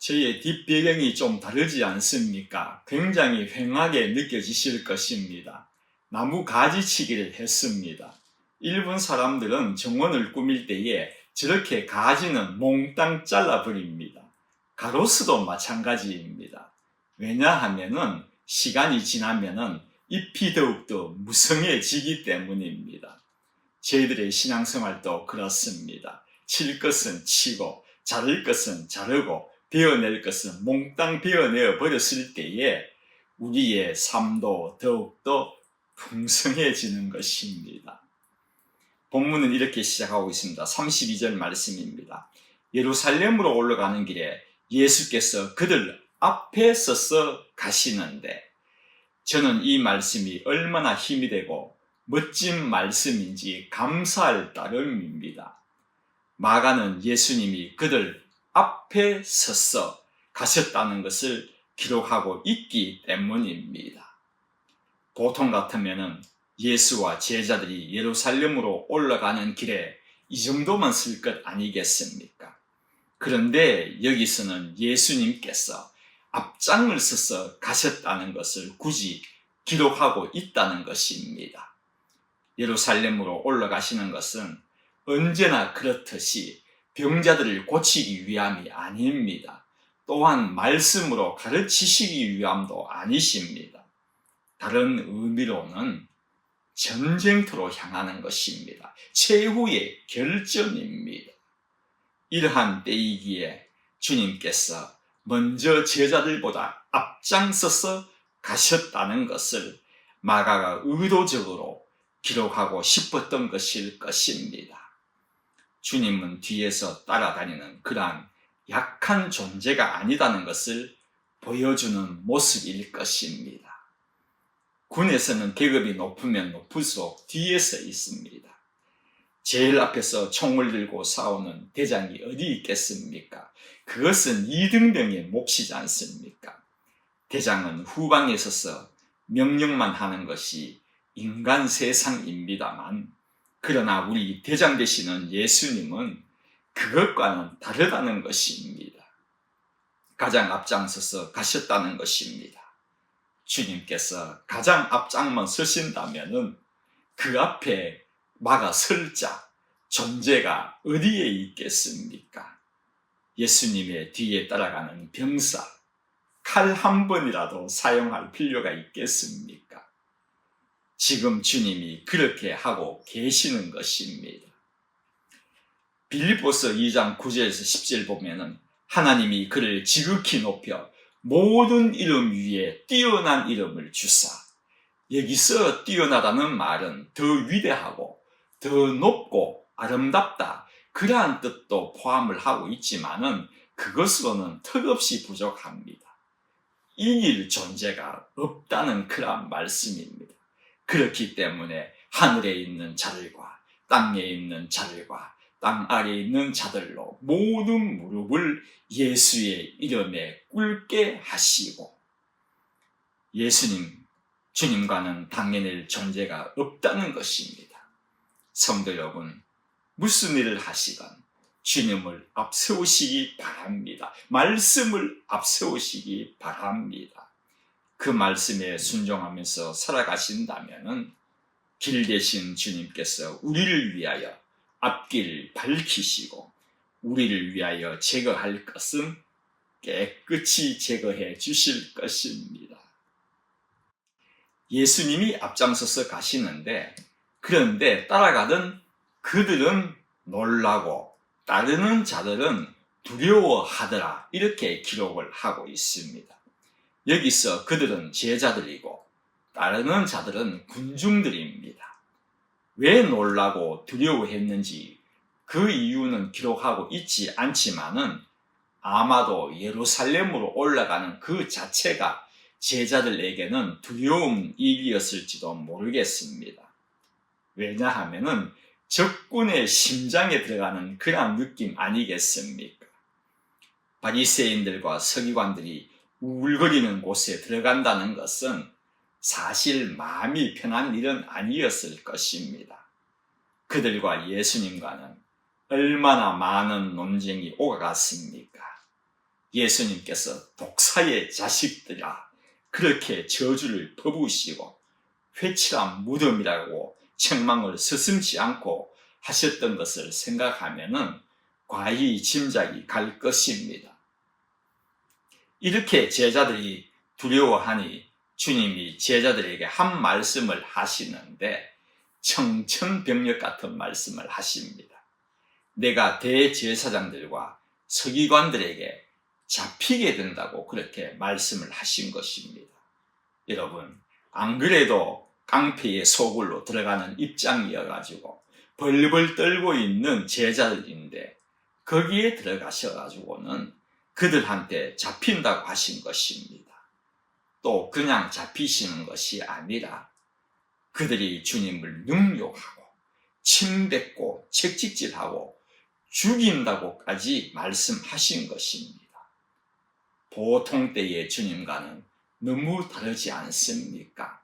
저희의 뒷배경이 좀 다르지 않습니까? 굉장히 휑하게 느껴지실 것입니다. 나무 가지치기를 했습니다. 일본 사람들은 정원을 꾸밀 때에 저렇게 가지는 몽땅 잘라버립니다. 가로수도 마찬가지입니다. 왜냐하면은 시간이 지나면은 잎이 더욱더 무성해지기 때문입니다. 저희들의 신앙생활도 그렇습니다. 칠 것은 치고 자를 것은 자르고 베어낼 것은 몽땅 베어내어 버렸을 때에 우리의 삶도 더욱더 풍성해지는 것입니다. 본문은 이렇게 시작하고 있습니다. 32절 말씀입니다. 예루살렘으로 올라가는 길에 예수께서 그들 앞에 서서 가시는데, 저는 이 말씀이 얼마나 힘이 되고 멋진 말씀인지 감사할 따름입니다. 마가는 예수님이 그들 앞에 서서 가셨다는 것을 기록하고 있기 때문입니다. 보통 같으면 예수와 제자들이 예루살렘으로 올라가는 길에 이 정도만 쓸 것 아니겠습니까? 그런데 여기서는 예수님께서 앞장을 서서 가셨다는 것을 굳이 기록하고 있다는 것입니다. 예루살렘으로 올라가시는 것은 언제나 그렇듯이 병자들을 고치기 위함이 아닙니다. 또한 말씀으로 가르치시기 위함도 아니십니다. 다른 의미로는 전쟁터로 향하는 것입니다. 최후의 결전입니다. 이러한 때이기에 주님께서 먼저 제자들보다 앞장서서 가셨다는 것을 마가가 의도적으로 기록하고 싶었던 것일 것입니다. 주님은 뒤에서 따라다니는 그러한 약한 존재가 아니다는 것을 보여주는 모습일 것입니다. 군에서는 계급이 높으면 높을수록 뒤에서 있습니다. 제일 앞에서 총을 들고 싸우는 대장이 어디 있겠습니까? 그것은 이등병의 몫이지 않습니까? 대장은 후방에 서서 명령만 하는 것이 인간 세상입니다만, 그러나 우리 대장 되시는 예수님은 그것과는 다르다는 것입니다. 가장 앞장서서 가셨다는 것입니다. 주님께서 가장 앞장만 서신다면은 그 앞에 막아 설 자, 존재가 어디에 있겠습니까? 예수님의 뒤에 따라가는 병사, 칼 한 번이라도 사용할 필요가 있겠습니까? 지금 주님이 그렇게 하고 계시는 것입니다. 빌립보서 2장 9절에서 10절 보면은 하나님이 그를 지극히 높여 모든 이름 위에 뛰어난 이름을 주사, 여기서 뛰어나다는 말은 더 위대하고 더 높고 아름답다, 그러한 뜻도 포함을 하고 있지만은 그것으로는 턱없이 부족합니다. 이길 존재가 없다는 그러한 말씀입니다. 그렇기 때문에 하늘에 있는 자들과 땅에 있는 자들과 땅 아래에 있는 자들로 모든 무릎을 예수의 이름에 꿇게 하시고, 예수님, 주님과는 당해낼 존재가 없다는 것입니다. 성도 여러분, 무슨 일을 하시건 주님을 앞세우시기 바랍니다. 말씀을 앞세우시기 바랍니다. 그 말씀에 순종하면서 살아가신다면은 길 대신 주님께서 우리를 위하여 앞길을 밝히시고 우리를 위하여 제거할 것은 깨끗이 제거해 주실 것입니다. 예수님이 앞장서서 가시는데, 그런데 따라가던 그들은 놀라고 따르는 자들은 두려워하더라, 이렇게 기록을 하고 있습니다. 여기서 그들은 제자들이고 따르는 자들은 군중들입니다. 왜 놀라고 두려워했는지 그 이유는 기록하고 있지 않지만은 아마도 예루살렘으로 올라가는 그 자체가 제자들에게는 두려운 일이었을지도 모르겠습니다. 왜냐하면은 적군의 심장에 들어가는 그런 느낌 아니겠습니까? 바리새인들과 서기관들이 우울거리는 곳에 들어간다는 것은 사실 마음이 편한 일은 아니었을 것입니다. 그들과 예수님과는 얼마나 많은 논쟁이 오가갔습니까? 예수님께서 독사의 자식들아 그렇게 저주를 퍼부으시고 회칠한 무덤이라고 책망을 서슴지 않고 하셨던 것을 생각하면은 과히 짐작이 갈 것입니다. 이렇게 제자들이 두려워하니 주님이 제자들에게 한 말씀을 하시는데 청천벽력 같은 말씀을 하십니다. 내가 대제사장들과 서기관들에게 잡히게 된다고 그렇게 말씀을 하신 것입니다. 여러분, 안 그래도 깡패의 소굴로 들어가는 입장이어가지고 벌벌 떨고 있는 제자들인데 거기에 들어가셔가지고는 그들한테 잡힌다고 하신 것입니다. 또 그냥 잡히시는 것이 아니라 그들이 주님을 능욕하고 침뱉고 책찍질하고 죽인다고까지 말씀하신 것입니다. 보통 때의 주님과는 너무 다르지 않습니까?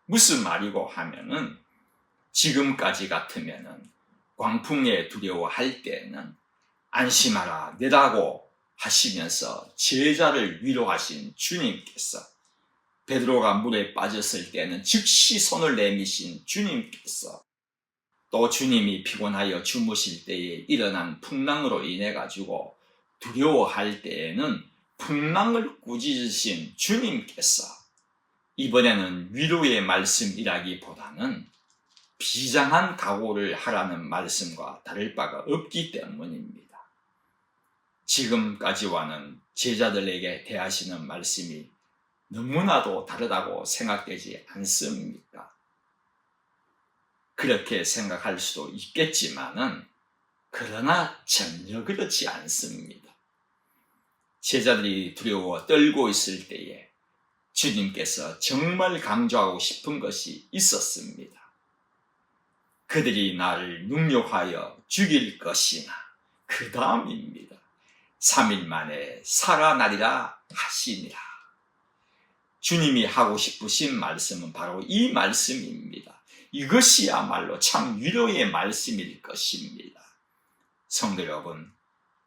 무슨 말이고 하면은 지금까지 같으면은 광풍에 두려워할 때는 안심하라 내라고 하시면서 제자를 위로하신 주님께서 베드로가 물에 빠졌을 때는 즉시 손을 내미신 주님께서 또 주님이 피곤하여 주무실 때에 일어난 풍랑으로 인해 가지고 두려워할 때에는 풍랑을 꾸짖으신 주님께서 이번에는 위로의 말씀이라기보다는 비장한 각오를 하라는 말씀과 다를 바가 없기 때문입니다. 지금까지와는 제자들에게 대하시는 말씀이 너무나도 다르다고 생각되지 않습니까? 그렇게 생각할 수도 있겠지만은 그러나 전혀 그렇지 않습니다. 제자들이 두려워 떨고 있을 때에 주님께서 정말 강조하고 싶은 것이 있었습니다. 그들이 나를 능욕하여 죽일 것이나 그 다음입니다. 3일 만에 살아나리라 하시니라. 주님이 하고 싶으신 말씀은 바로 이 말씀입니다. 이것이야말로 참 위로의 말씀일 것입니다. 성도 여러분,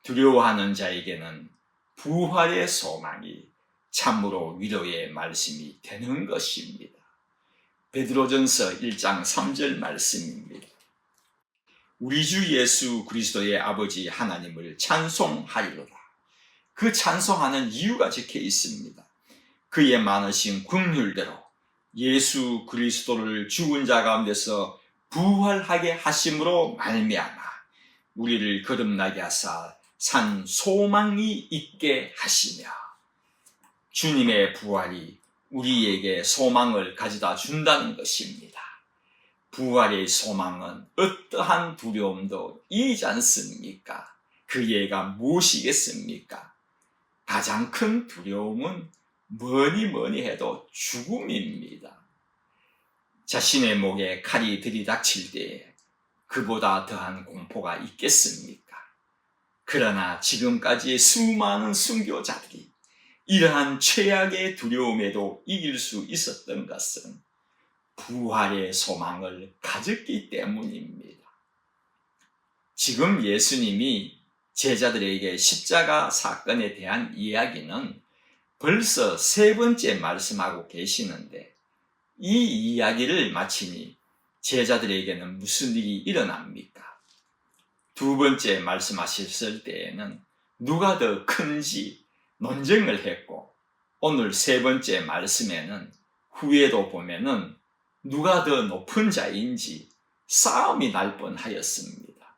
두려워하는 자에게는 부활의 소망이 참으로 위로의 말씀이 되는 것입니다. 베드로전서 1장 3절 말씀입니다. 우리 주 예수 그리스도의 아버지 하나님을 찬송하리로다. 그 찬송하는 이유가 적혀 있습니다. 그의 많으신 긍휼대로 예수 그리스도를 죽은 자 가운데서 부활하게 하심으로 말미암아 우리를 거듭나게 하사 산 소망이 있게 하시며 주님의 부활이 우리에게 소망을 가져다 준다는 것입니다. 부활의 소망은 어떠한 두려움도 이지 않습니까? 그 예가 무엇이겠습니까? 가장 큰 두려움은 뭐니 해도 죽음입니다. 자신의 목에 칼이 들이닥칠 때에 그보다 더한 공포가 있겠습니까? 그러나 지금까지의 수많은 순교자들이 이러한 최악의 두려움에도 이길 수 있었던 것은 부활의 소망을 가졌기 때문입니다. 지금 예수님이 제자들에게 십자가 사건에 대한 이야기는 벌써 3번째 말씀하고 계시는데 이 이야기를 마치니 제자들에게는 무슨 일이 일어납니까? 2번째 말씀하셨을 때에는 누가 더 큰지 논쟁을 했고 오늘 3번째 말씀에는 후에도 보면은 누가 더 높은 자인지 싸움이 날 뻔하였습니다.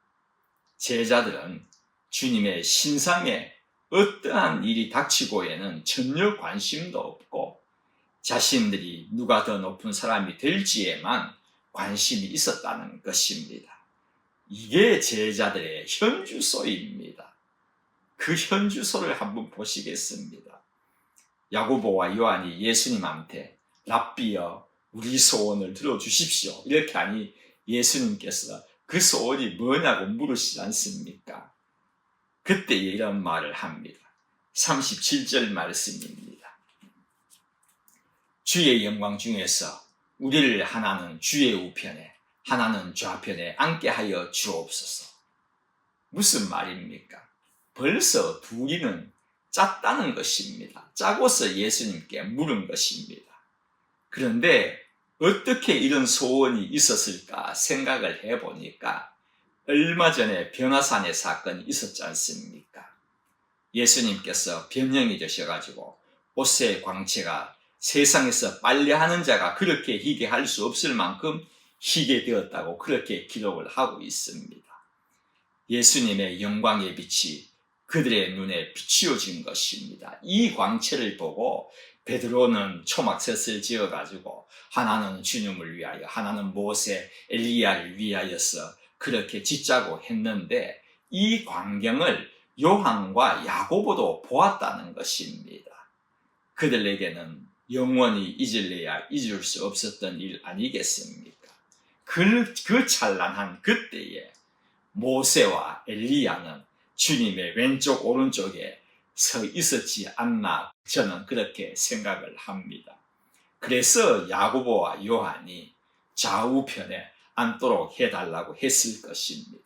제자들은 주님의 신상에 어떠한 일이 닥치고에는 전혀 관심도 없고 자신들이 누가 더 높은 사람이 될지에만 관심이 있었다는 것입니다. 이게 제자들의 현주소입니다. 그 현주소를 한번 보시겠습니다. 야고보와 요한이 예수님한테 랍비여 우리 소원을 들어주십시오 이렇게 하니 예수님께서 그 소원이 뭐냐고 물으시지 않습니까? 그때 이런 말을 합니다. 37절 말씀입니다. 주의 영광 중에서 우리를 하나는 주의 우편에 하나는 좌편에 앉게 하여 주옵소서. 무슨 말입니까? 벌써 둘이는 짰다는 것입니다. 짜고서 예수님께 물은 것입니다. 그런데 어떻게 이런 소원이 있었을까 생각을 해보니까 얼마 전에 변화산의 사건이 있었지 않습니까? 예수님께서 변형이 되셔가지고 옷의 광채가 세상에서 빨래하는 자가 그렇게 희게 할 수 없을 만큼 희게 되었다고 그렇게 기록을 하고 있습니다. 예수님의 영광의 빛이 그들의 눈에 비추어진 것입니다. 이 광채를 보고 베드로는 초막셋을 지어가지고 하나는 주님을 위하여, 하나는 모세, 엘리야를 위하여서 그렇게 짓자고 했는데 이 광경을 요한과 야고보도 보았다는 것입니다. 그들에게는 영원히 잊을래야 잊을 수 없었던 일 아니겠습니까? 그 찬란한 그때에 모세와 엘리야는 주님의 왼쪽 오른쪽에 서 있었지 않나 저는 그렇게 생각을 합니다. 그래서 야고보와 요한이 좌우편에 앉도록 해달라고 했을 것입니다.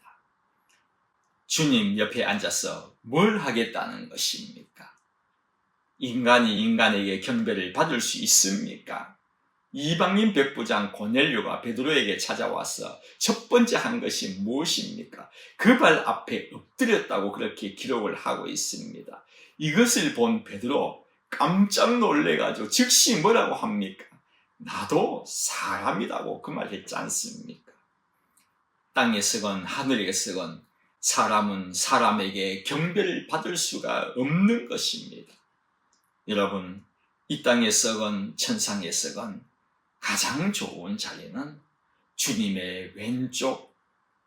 주님 옆에 앉아서 뭘 하겠다는 것입니까? 인간이 인간에게 경배를 받을 수 있습니까? 이방인 백부장 고넬료가 베드로에게 찾아와서 첫 번째 한 것이 무엇입니까? 그 발 앞에 엎드렸다고 그렇게 기록을 하고 있습니다. 이것을 본 베드로 깜짝 놀래가지고 즉시 뭐라고 합니까? 나도 사람이라고 그 말 했지 않습니까? 땅에서건 하늘에서건 사람은 사람에게 경배를 받을 수가 없는 것입니다. 여러분, 이 땅에서건 천상에서건 가장 좋은 자리는 주님의 왼쪽,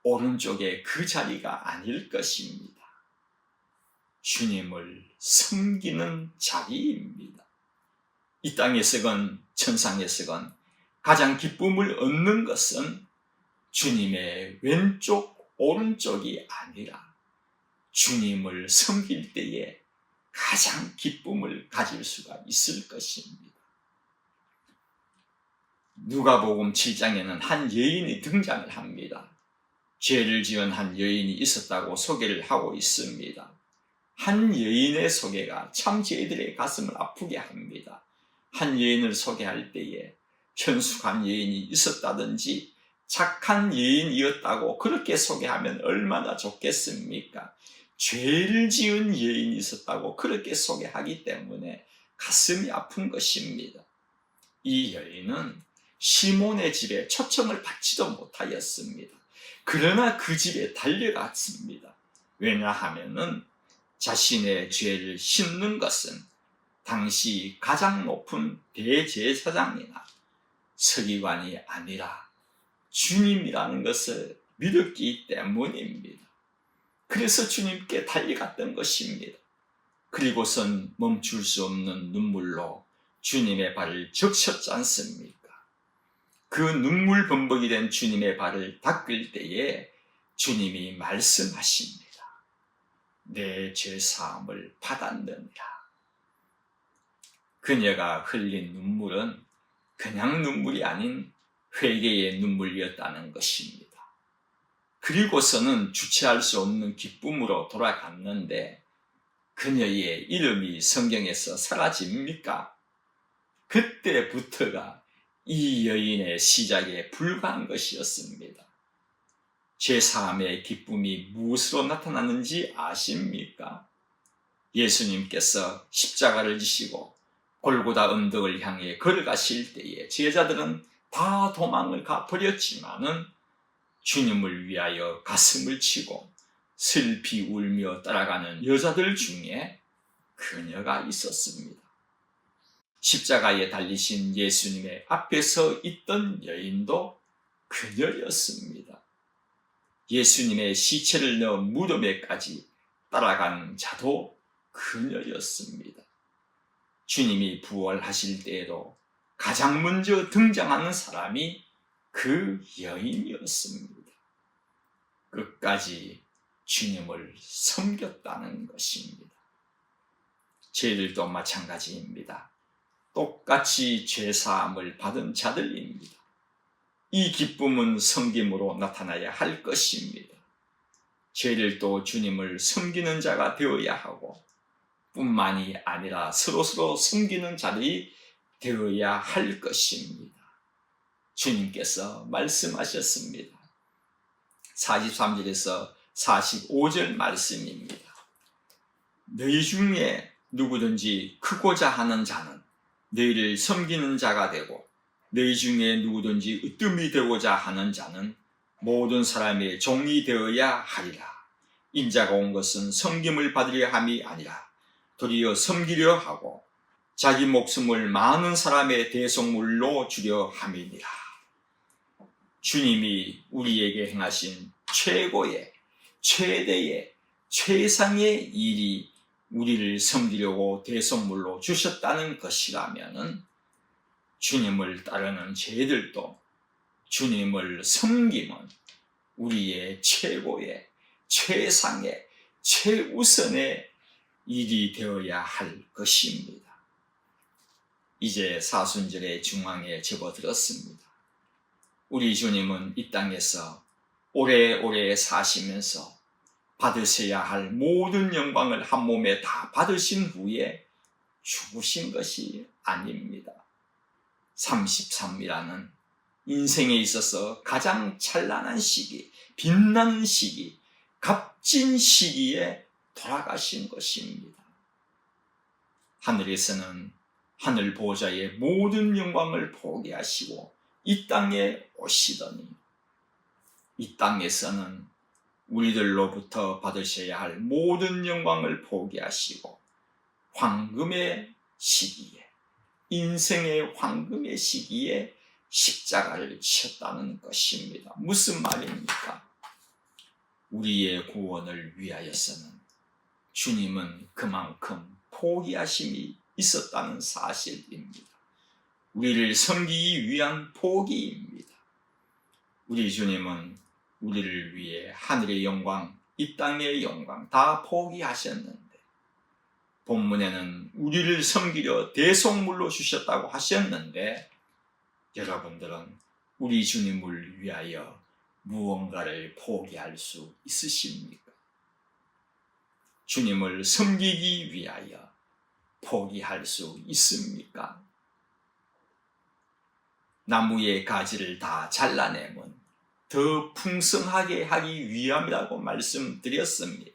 오른쪽의 그 자리가 아닐 것입니다. 주님을 섬기는 자리입니다. 이 땅에서건 천상에서건 가장 기쁨을 얻는 것은 주님의 왼쪽, 오른쪽이 아니라 주님을 섬길 때에 가장 기쁨을 가질 수가 있을 것입니다. 누가복음 7장에는 한 여인이 등장을 합니다. 죄를 지은 한 여인이 있었다고 소개를 하고 있습니다. 한 여인의 소개가 참 저희들의 가슴을 아프게 합니다. 한 여인을 소개할 때에 현숙한 여인이 있었다든지 착한 여인이었다고 그렇게 소개하면 얼마나 좋겠습니까? 죄를 지은 여인이 있었다고 그렇게 소개하기 때문에 가슴이 아픈 것입니다. 이 여인은 시몬의 집에 초청을 받지도 못하였습니다. 그러나 그 집에 달려갔습니다. 왜냐하면은 자신의 죄를 씻는 것은 당시 가장 높은 대제사장이나 서기관이 아니라 주님이라는 것을 믿었기 때문입니다. 그래서 주님께 달려갔던 것입니다. 그리고선 멈출 수 없는 눈물로 주님의 발을 적셨지 않습니까? 그 눈물 범벅이 된 주님의 발을 닦을 때에 주님이 말씀하십니다. 내 죄사함을 받았느니라. 그녀가 흘린 눈물은 그냥 눈물이 아닌 회개의 눈물이었다는 것입니다. 그리고서는 주체할 수 없는 기쁨으로 돌아갔는데 그녀의 이름이 성경에서 사라집니까? 그때부터가 이 여인의 시작에 불과한 것이었습니다. 죄사함의 기쁨이 무엇으로 나타났는지 아십니까? 예수님께서 십자가를 지시고 골고다 언덕을 향해 걸어가실 때에 제자들은 다 도망을 가버렸지만은 주님을 위하여 가슴을 치고 슬피 울며 따라가는 여자들 중에 그녀가 있었습니다. 십자가에 달리신 예수님의 앞에 서 있던 여인도 그녀였습니다. 예수님의 시체를 넣어 무덤에까지 따라간 자도 그녀였습니다. 주님이 부활하실 때에도 가장 먼저 등장하는 사람이 그 여인이었습니다. 끝까지 주님을 섬겼다는 것입니다. 저희들도 마찬가지입니다. 똑같이 죄사함을 받은 자들입니다. 이 기쁨은 섬김으로 나타나야 할 것입니다. 저희들도 주님을 섬기는 자가 되어야 하고 뿐만이 아니라 서로서로 섬기는 자들이 되어야 할 것입니다. 주님께서 말씀하셨습니다. 43절에서 45절 말씀입니다. 너희 중에 누구든지 크고자 하는 자는 너희를 섬기는 자가 되고, 너희 중에 누구든지 으뜸이 되고자 하는 자는 모든 사람의 종이 되어야 하리라. 인자가 온 것은 섬김을 받으려 함이 아니라 도리어 섬기려 하고 자기 목숨을 많은 사람의 대속물로 주려 함이니라. 주님이 우리에게 행하신 최고의, 최대의, 최상의 일이 우리를 섬기려고 대속물로 주셨다는 것이라면은 주님을 따르는 저희들도 주님을 섬기는 우리의 최고의, 최상의, 최우선의 일이 되어야 할 것입니다. 이제 사순절의 중앙에 접어들었습니다. 우리 주님은 이 땅에서 오래오래 사시면서 받으셔야 할 모든 영광을 한 몸에 다 받으신 후에 죽으신 것이 아닙니다. 33이라는 인생에 있어서 가장 찬란한 시기, 빛나는 시기, 값진 시기에 돌아가신 것입니다. 하늘에서는 하늘 보좌의 모든 영광을 포기하시고 이 땅에 오시더니 이 땅에서는 우리들로부터 받으셔야 할 모든 영광을 포기하시고 황금의 시기에, 인생의 황금의 시기에 십자가를 지셨다는 것입니다. 무슨 말입니까? 우리의 구원을 위하여서는 주님은 그만큼 포기하심이 있었다는 사실입니다. 우리를 섬기기 위한 포기입니다. 우리 주님은 우리를 위해 하늘의 영광, 이 땅의 영광 다 포기하셨는데, 본문에는 우리를 섬기려 대속물로 주셨다고 하셨는데, 여러분들은 우리 주님을 위하여 무언가를 포기할 수 있으십니까? 주님을 섬기기 위하여 포기할 수 있습니까? 나무의 가지를 다 잘라내면 더 풍성하게 하기 위함이라고 말씀드렸습니다.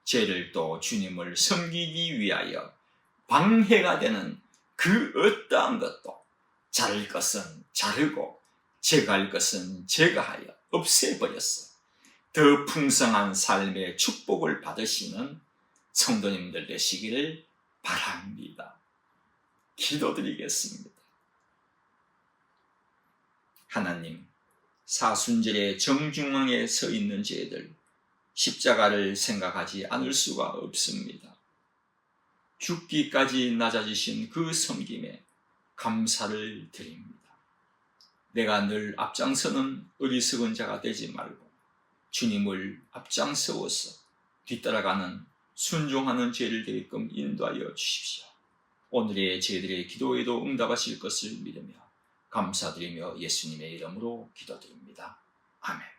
죄를 또 주님을 섬기기 위하여 방해가 되는 그 어떠한 것도 자를 것은 자르고 제거할 것은 제거하여 없애버렸어. 더 풍성한 삶의 축복을 받으시는 성도님들 되시기를 바랍니다. 기도드리겠습니다. 하나님, 사순절의 정중앙에 서 있는 저희들 십자가를 생각하지 않을 수가 없습니다. 죽기까지 낮아지신 그 섬김에 감사를 드립니다. 내가 늘 앞장서는 어리석은 자가 되지 말고 주님을 앞장서워서 뒤따라가는 순종하는 죄를 되게끔 인도하여 주십시오. 오늘의 저희들의 기도에도 응답하실 것을 믿으며 감사드리며 예수님의 이름으로 기도드립니다. 아멘.